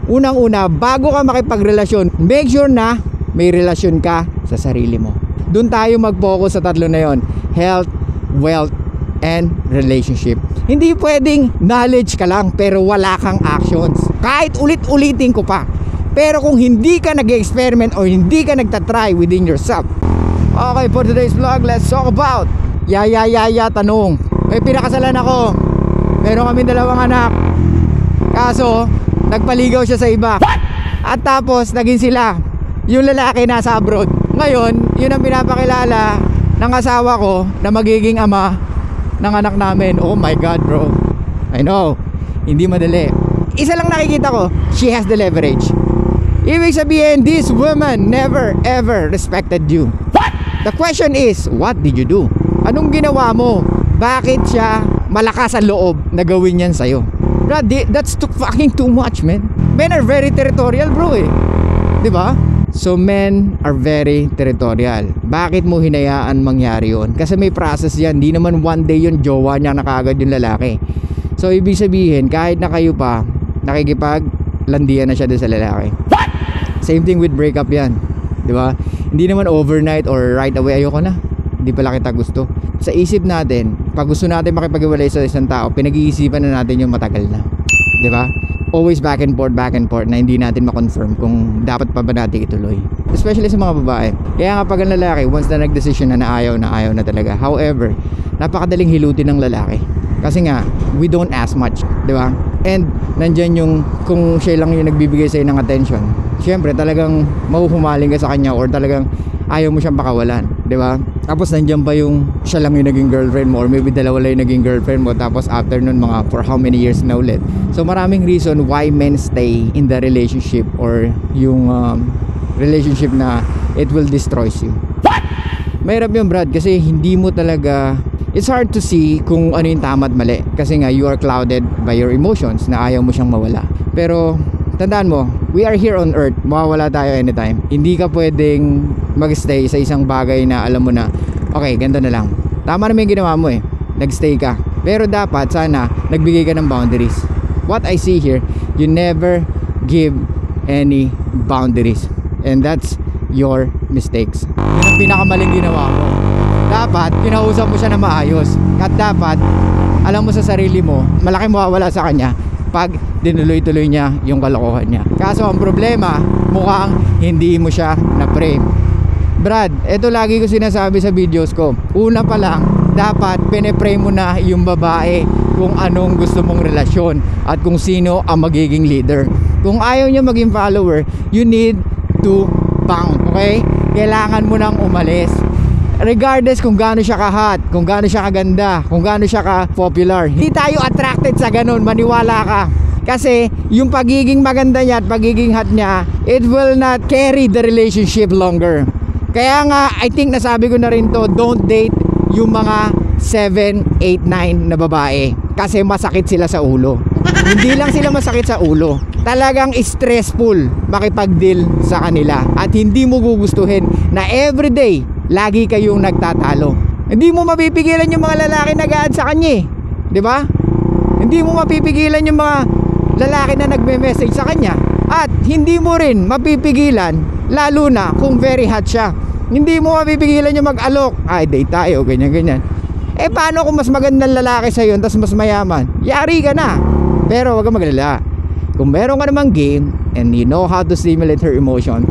unang-una, bago ka makipagrelasyon, make sure na may relasyon ka sa sarili mo. Doon tayo mag-focus sa tatlo na yon: health, wealth, and relationship. Hindi pwedeng knowledge ka lang pero wala kang actions. Kahit ulit-ulitin ko pa, pero kung hindi ka nag-experiment o hindi ka nagtatry within yourself. Okay, for today's vlog, let's talk about tanong. May pinakasalan ako. Meron kami 2 anak. Kaso nagpaligaw siya sa iba. What? At tapos naging sila. Yung lalaki nasa abroad. Ngayon, yun ang pinapakilala ng asawa ko na magiging ama ng anak namin. Oh my God, bro. I know, hindi madali. Isa lang nakikita ko, she has the leverage. Ibig sabihin, this woman never ever respected you. What? The question is, what did you do? Anong ginawa mo? Bakit siya malakas ang loob na gawin yan sa'yo? Bro, that's fucking too much, man. Men are very territorial, bro, eh. Diba? So men are very territorial. Bakit mo hinayaan mangyari yun? Kasi may process yan. Di naman one day yun jowa niya na kaagad yung lalaki. So ibig sabihin, kahit na kayo pa nakikipaglandian na siya doon sa lalaki. What? Same thing with breakup yan. Diba? Hindi naman overnight or right away, ayoko na, hindi pala kita gusto. Sa isip natin, pag gusto natin makipag-iwalay sa isang tao, pinag-iisipan na natin yung matagal na. Diba? Always back and forth na hindi natin ma-confirm kung dapat pa ba natin ituloy. Especially sa mga babae. Kaya nga pag ang lalaki, once na nag-decision na ayaw na talaga. However, napakadaling hilutin ng lalaki. Kasi nga, we don't ask much, di ba? And nandyan yung, kung siya lang yung nagbibigay sa'yo ng attention, syempre talagang mahuhumaling ka sa kanya or talagang ayaw mo siyang pakawalan, di ba? Tapos nandyan pa yung siya lang yung naging girlfriend mo or maybe 2 lang yung naging girlfriend mo, tapos after nun mga for how many years na ulit. So maraming reason why men stay in the relationship or yung relationship na it will destroy you. What? Mahirap yun, Brad, kasi hindi mo talaga, it's hard to see kung ano yung tama at mali kasi nga you are clouded by your emotions na ayaw mo siyang mawala. Pero tandaan mo, we are here on earth, mawawala tayo anytime. Hindi ka pwedeng magstay sa isang bagay na alam mo na okay, ganito na lang. Tama naman yung ginawa mo, eh, nagstay ka, pero dapat sana nagbigay ka ng boundaries. What I see here, you never give any boundaries, and that's your mistakes. Yun ang pinakamaling ginawa mo. Dapat kinausap mo siya na maayos, at dapat alam mo sa sarili mo malaki mawawala sa kanya pag dinuloy-tuloy niya yung kalokohan niya. Kaso ang problema, mukhang hindi mo siya na-frame. Brad, ito lagi ko sinasabi sa videos ko. Una pa lang, dapat pine-frame mo na yung babae kung anong gusto mong relasyon at kung sino ang magiging leader. Kung ayaw niya maging follower, you need to bounce, okay? Kailangan mo nang umalis. Regardless kung gaano siya ka-hot, kung gaano siya kaganda, kung gaano siya ka-popular. Hindi tayo attracted sa ganun, maniwala ka. Kasi yung pagiging maganda niya at pagiging hot niya, it will not carry the relationship longer. Kaya nga, I think nasabi ko na rin to, don't date yung mga 7, 8, 9 na babae. Kasi masakit sila sa ulo. Hindi lang sila masakit sa ulo, talagang stressful makipag-deal sa kanila. At hindi mo gugustuhin na everyday lagi kayong nagtatalo. Hindi mo mapipigilan yung mga lalaki na nag-a-add sa kanya, di ba? Hindi mo mapipigilan yung mga lalaki na nagme-message sa kanya. At hindi mo rin mapipigilan, lalo na kung very hot siya, hindi mo mapipigilan yung mag-alok. Ay, date tayo, ganyan. Eh paano kung mas magandang lalaki sa'yo tapos mas mayaman? Yari ka na. Pero wag kang maglala. Kung meron ka namang game and you know how to stimulate her emotions,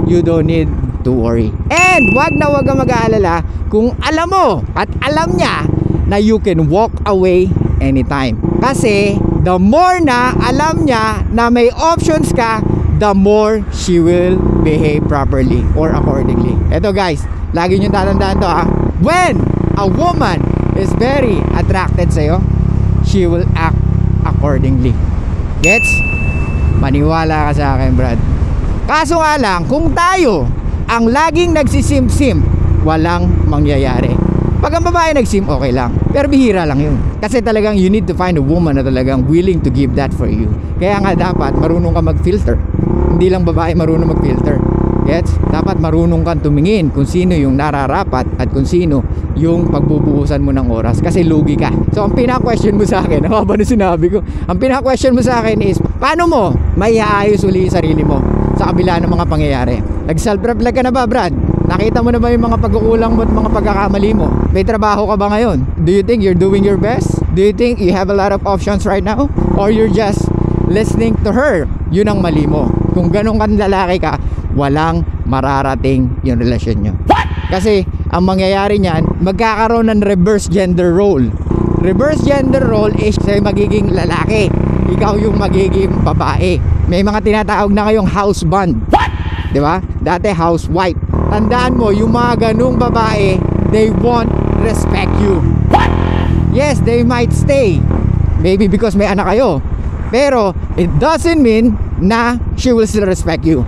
you don't need to worry. And wag kang mag-aalala kung alam mo at alam niya na you can walk away anytime. Kasi the more na alam niya na may options ka, the more she will behave properly or accordingly. Eto guys, lagi nyo tatandaan to, ha. When a woman is very attracted sa'yo, she will act accordingly. Gets? Maniwala ka sa akin, Brad. Kaso nga lang, kung tayo ang laging nagsisimsim, walang mangyayari. Pag ang babae nagsim, okay lang. Pero bihira lang yun. Kasi talagang you need to find a woman na talagang willing to give that for you. Kaya nga dapat marunong ka mag-filter. Hindi lang babae marunong mag-filter. Gets? Dapat marunong kang tumingin kung sino yung nararapat at kung sino yung pagbubuhusan mo ng oras, kasi lugi ka. So ang pinaka-question mo sa akin, ano ba na sinabi ko? Ang pinaka-question mo sa akin is, paano mo maiaayos uli yung sarili mo sa kabila ng mga pangyayari? Nag-self-reflect ka na ba, Brad? Nakita mo na ba yung mga pagkukulang mo at mga pagkakamali mo? May trabaho ka ba ngayon? Do you think you're doing your best? Do you think you have a lot of options right now? Or you're just listening to her? Yun ang mali mo. Kung ganun kang lalaki ka, walang mararating yung relasyon nyo. Kasi ang mangyayari niyan, magkakaroon ng reverse gender role. Reverse gender role is siya magiging lalaki, ikaw yung magiging babae. May mga tinatawag na kayong house band. Di ba? Dati housewife. Tandaan mo, yung mga ganung babae, they won't respect you. Yes, they might stay, maybe because may anak kayo, pero it doesn't mean na she will still respect you.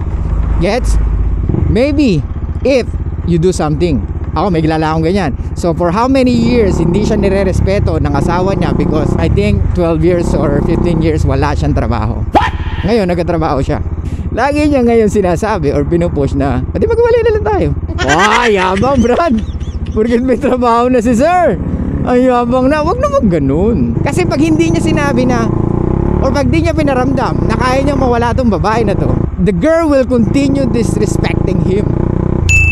Gets? Maybe if you do something. Ako may kilala akong ganyan. So for how many years hindi siya nire-respeto ng asawa niya because I think 12 years or 15 years wala siyang trabaho. Ngayon nagkatrabaho siya. Lagi niya ngayon sinasabi or pinupush na, "Pwede magwalay na lang tayo." Ay, yabang, Brad. Porket may trabaho na si sir. Ay, yabang na. Wag naman ganun. Kasi pag hindi niya sinabi na, or pag di niya pinaramdam na kaya niya mawala tong babae na to, the girl will continue disrespecting him.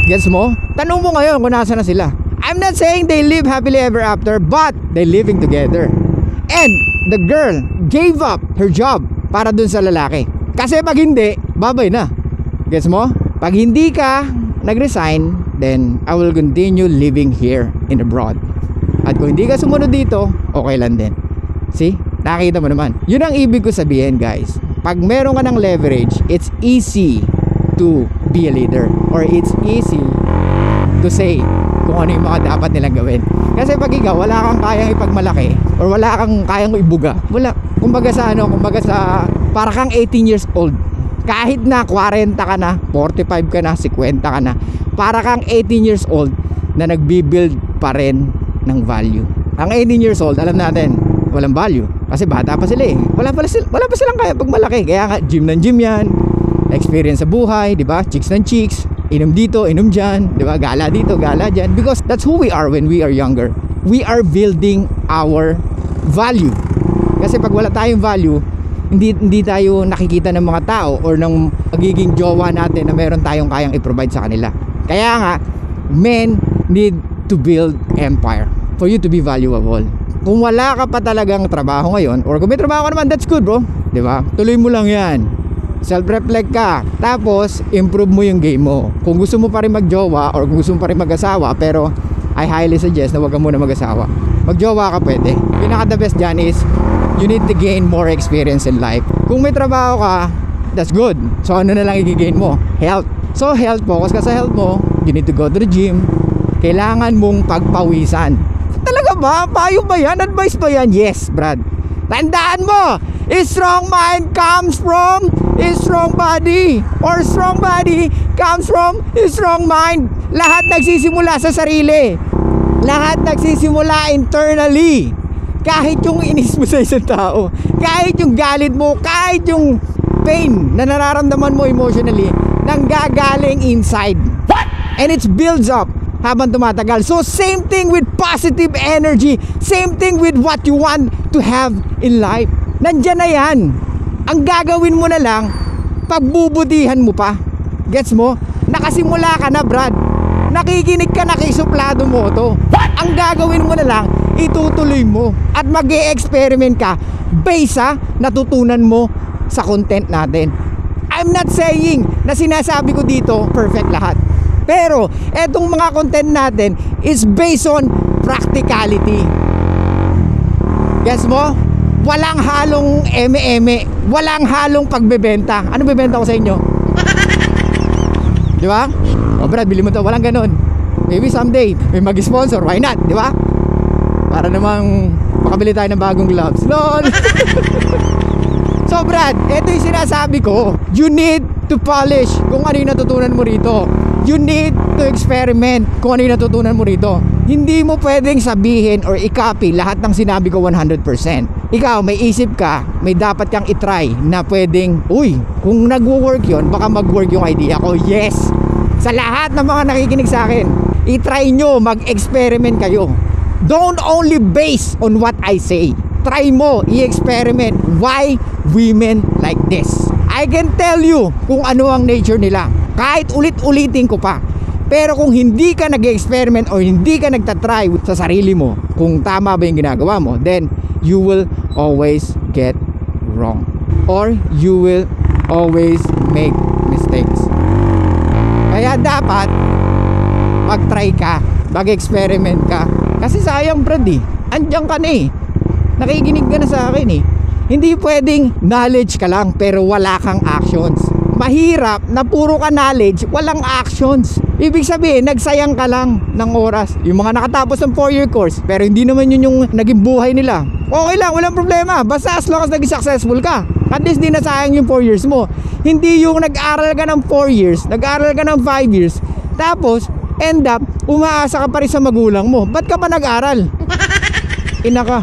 Gets mo? Tanong mo ngayon kung nasa na sila. I'm not saying they live happily ever after, but they living together. And the girl gave up her job para dun sa lalaki. Kasi pag hindi, babay na. Gets mo? Pag hindi ka nag-resign, then I will continue living here in abroad. At kung hindi ka sumunod dito, okay lang din. See? Nakita mo naman. Yun ang ibig ko sabihin, guys. Pag meron ka ng leverage, it's easy to be a leader, or it's easy to say kung ano yung mga dapat nilang gawin. Kasi pag ikaw wala kang kayang ipagmalaki or wala kang kayang ibuga, wala. Kumbaga sa para kang 18 years old. Kahit na 40 ka na, 45 ka na, 50 ka na, para kang 18 years old na nagbi-build pa rin ng value. Ang 18 years old, alam natin, walang value kasi bata pa sila eh. Wala pa silang kaya pagmalaki. Kaya nga gym ng gym yan, experience sa buhay, di ba? Chicks ng chicks, inom dito, inom dyan, di ba? Gala dito, gala dyan, because that's who we are when we are younger. We are building our value. Kasi pag wala tayong value, hindi tayo nakikita ng mga tao or ng magiging jowa natin na meron tayong kayang i-provide sa kanila. Kaya nga, men need to build empire for you to be valuable. Kung wala ka pa talagang trabaho ngayon, or kung may trabaho ka naman, that's good, bro. Di ba? Tuloy mo lang yan. Self-reflect ka. Tapos, improve mo yung game mo. Kung gusto mo pa rin magjowa or kung gusto mo pa rin mag-asawa, pero I highly suggest na huwag ka muna mag-asawa. Magjowa ka pwede. Pinaka the best dyan is you need to gain more experience in life. Kung may trabaho ka, that's good. So ano na lang i-gain mo? Health. So health, focus ka sa health mo. You need to go to the gym. Kailangan mong pagpawisan. Talaga ba? Payo ba yan? Advice ba yan? Yes, Brad. Tandaan mo, a strong mind comes from a strong body, or strong body comes from a strong mind. Lahat nagsisimula sa sarili. Lahat nagsisimula internally. Kahit yung inis mo sa isang tao, kahit yung galit mo, kahit yung pain na nararamdaman mo emotionally, nanggagaling inside. And it builds up habang tumatagal. So same thing with positive energy, same thing with what you want to have in life. Nandyan na yan. Ang gagawin mo na lang, pagbubutihan mo pa. Gets mo? Nakasimula ka na, Brad. Nakikinig ka na kay suplado mo to. Ang gagawin mo na lang, itutuloy mo at mag-e-experiment ka based sa natutunan mo sa content natin. I'm not saying na sinasabi ko dito perfect lahat, pero etong mga content natin is based on practicality. Guess mo? Walang halong eme-eme, walang halong pagbebenta. Ano bebenta ko sa inyo? Di ba? O Brad, bili mo to. Walang ganun. Maybe someday may mag-sponsor, why not? Di ba? Para namang makabili tayo ng bagong gloves. LOL! So Brad, ito yung sinasabi ko. You need to polish kung ano yung natutunan mo rito. You need to experiment kung ano yung natutunan mo rito. Hindi mo pwedeng sabihin or i-copy lahat ng sinabi ko 100%. ikaw may isip ka, may dapat kang itry na pwedeng, uy, kung nagwo-work yon, baka mag-work yung idea ko. Yes! Sa lahat ng mga nakikinig sa akin, itry nyo, mag-experiment kayo. Don't only base on what I say. Try mo, i-experiment. Why women like this? I can tell you kung ano ang nature nila. Kahit ulit-ulitin ko pa. Pero kung hindi ka nag-experiment or hindi ka nagtatry sa sarili mo kung tama ba yung ginagawa mo, then you will always get wrong. Or you will always make mistakes. Kaya dapat mag-try ka, mag-experiment ka. Kasi sayang brad eh. Andiyan ka na eh. Nakikinig ka na sa akin eh. Hindi pwedeng knowledge ka lang pero wala kang actions. Mahirap na puro ka knowledge, walang actions. Ibig sabihin, nagsayang ka lang ng oras. Yung mga nakatapos ng 4-year course, pero hindi naman yun yung naging buhay nila. Okay lang, walang problema. Basta as long as naging successful ka. At least di nasayang yung 4 years mo. Hindi yung nag-aral ka ng 4 years, nag-aral ka ng 5 years, tapos end up, umaasa ka pa rin sa magulang mo. Ba't ka pa nag-aral? Ina ka.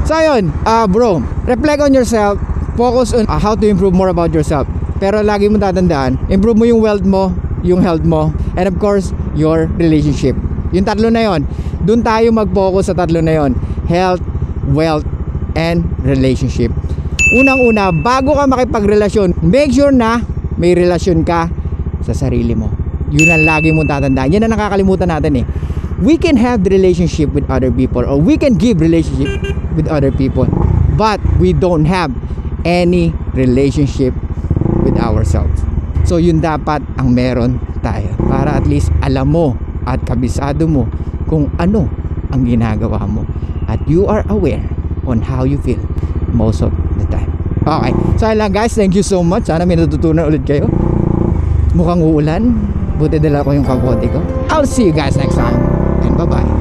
So yun, bro, reflect on yourself. Focus on how to improve more about yourself. Pero lagi mo tatandaan, improve mo yung wealth mo, yung health mo, and of course, your relationship. Yung tatlo na yon, dun tayo mag-focus sa tatlo na yon. Health, wealth, and relationship. Unang-una, bago ka makipagrelasyon, make sure na may relasyon ka sa sarili mo. Yun ang lagi mong tatandaan. Yan ang nakakalimutan natin eh. We can have the relationship with other people, or we can give relationship with other people, but we don't have any relationship with ourselves. So yun dapat ang meron tayo, para at least alam mo at kabisado mo kung ano ang ginagawa mo, at you are aware on how you feel most of the time. Okay, so ayun lang guys, thank you so much. Sana may natutunan ulit kayo. Mukhang uulan, buti dala ko yung kapote ko. I'll see you guys next time, and bye bye.